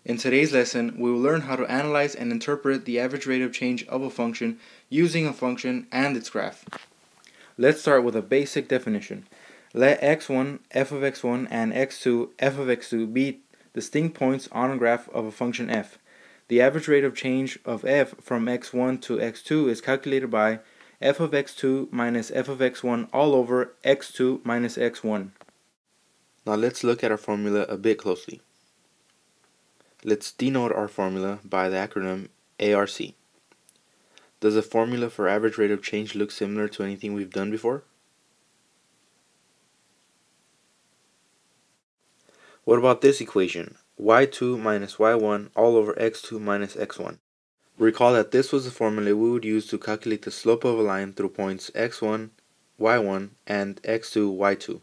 In today's lesson, we will learn how to analyze and interpret the average rate of change of a function using a function and its graph. Let's start with a basic definition. Let x1, f of x1, and x2, f of x2 be distinct points on a graph of a function f. The average rate of change of f from x1 to x2 is calculated by f of x2 minus f of x1 all over x2 minus x1. Now let's look at our formula a bit closely. Let's denote our formula by the acronym ARC. Does the formula for average rate of change look similar to anything we've done before? What about this equation? y2 minus y1 all over x2 minus x1. Recall that this was the formula we would use to calculate the slope of a line through points x1, y1, and x2, y2.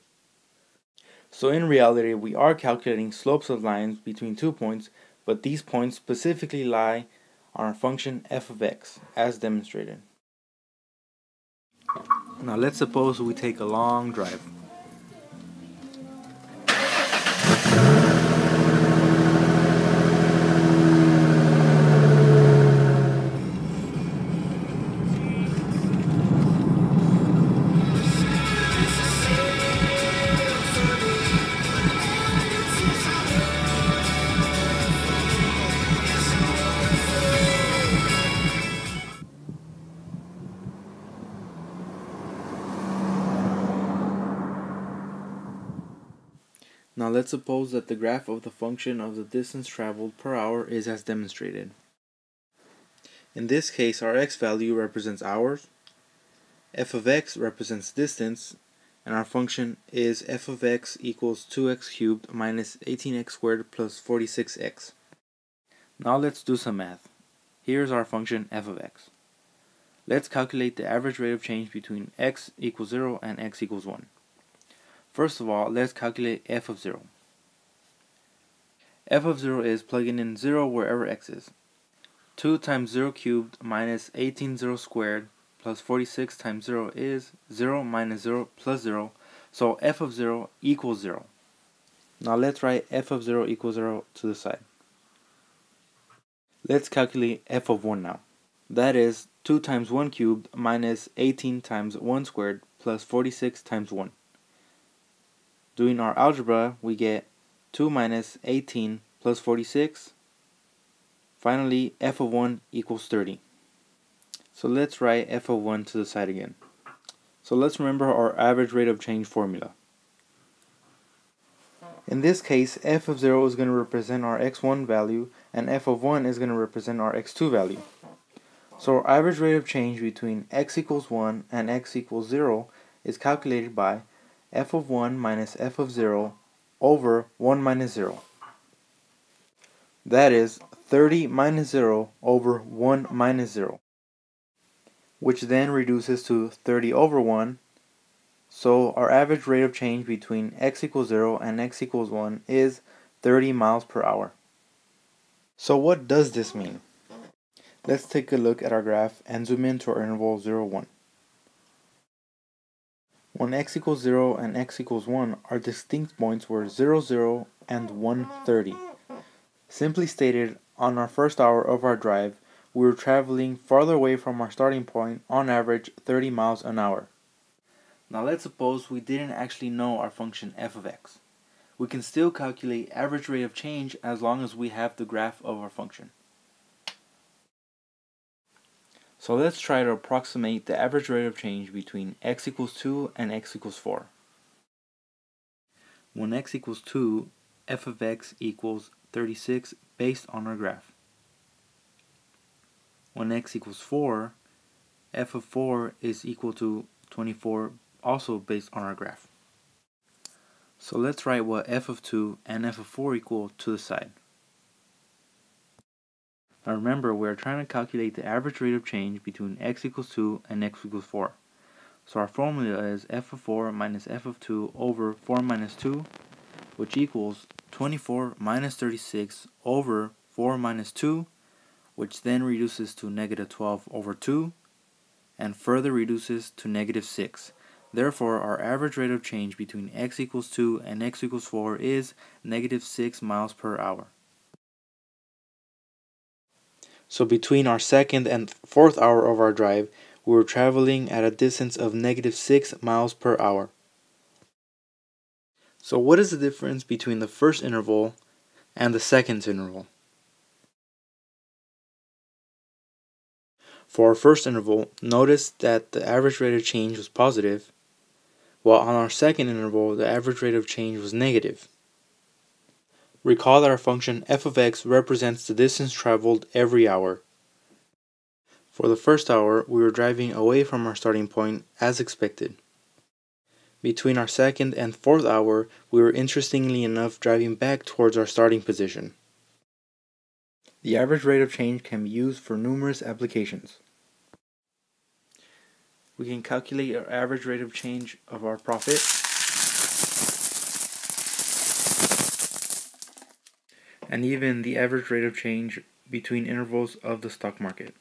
So in reality, we are calculating slopes of lines between 2 points, but these points specifically lie on our function f of x, as demonstrated. Now let's suppose we take a long drive. Now let's suppose that the graph of the function of the distance traveled per hour is as demonstrated. In this case, our x value represents hours, f of x represents distance, and our function is f of x equals 2x cubed minus 18x squared plus 46x. Now let's do some math. Here's our function f of x. Let's calculate the average rate of change between x equals 0 and x equals 1. First of all, let's calculate f of 0. F of 0 is plugging in 0 wherever x is. 2 times 0 cubed minus 18 0 squared plus 46 times 0 is 0 minus 0 plus 0, so f of 0 equals 0. Now let's write f of 0 equals 0 to the side. Let's calculate f of 1 now. That is 2 times 1 cubed minus 18 times 1 squared plus 46 times 1. Doing our algebra, we get 2 minus 18 plus 46. Finally, f of 1 equals 30. So let's write f of 1 to the side again. So let's remember our average rate of change formula. In this case, f of 0 is going to represent our x1 value, and f of 1 is going to represent our x2 value. So our average rate of change between x equals 1 and x equals 0 is calculated by f of 1 minus f of 0 over 1 minus 0. That is 30 minus 0 over 1 minus 0, which then reduces to 30 over 1. So our average rate of change between x equals 0 and x equals 1 is 30 miles per hour. So what does this mean? Let's take a look at our graph and zoom in to our interval 0, 1. When x equals 0 and x equals 1, our distinct points were 0, 0 and 1, 30. Simply stated, on our first hour of our drive, we were traveling farther away from our starting point, on average 30 miles an hour. Now let's suppose we didn't actually know our function f of x. We can still calculate average rate of change as long as we have the graph of our function. So let's try to approximate the average rate of change between x equals 2 and x equals 4. When x equals 2, f of x equals 36 based on our graph. When x equals 4, f of 4 is equal to 24 also based on our graph. So let's write what f of 2 and f of 4 equal to the side. Now remember, we are trying to calculate the average rate of change between x equals 2 and x equals 4. So our formula is f of 4 minus f of 2 over 4 minus 2, which equals 24 minus 36 over 4 minus 2, which then reduces to negative 12 over 2, and further reduces to negative 6. Therefore, our average rate of change between x equals 2 and x equals 4 is negative 6 miles per hour. So between our second and fourth hour of our drive, we were traveling at a distance of -6 miles per hour. So what is the difference between the first interval and the second interval? For our first interval, notice that the average rate of change was positive, while on our second interval, the average rate of change was negative. Recall that our function f of x represents the distance traveled every hour. For the first hour, we were driving away from our starting point as expected. Between our second and fourth hour, we were interestingly enough driving back towards our starting position. The average rate of change can be used for numerous applications. We can calculate our average rate of change of our profit and even the average rate of change between intervals of the stock market.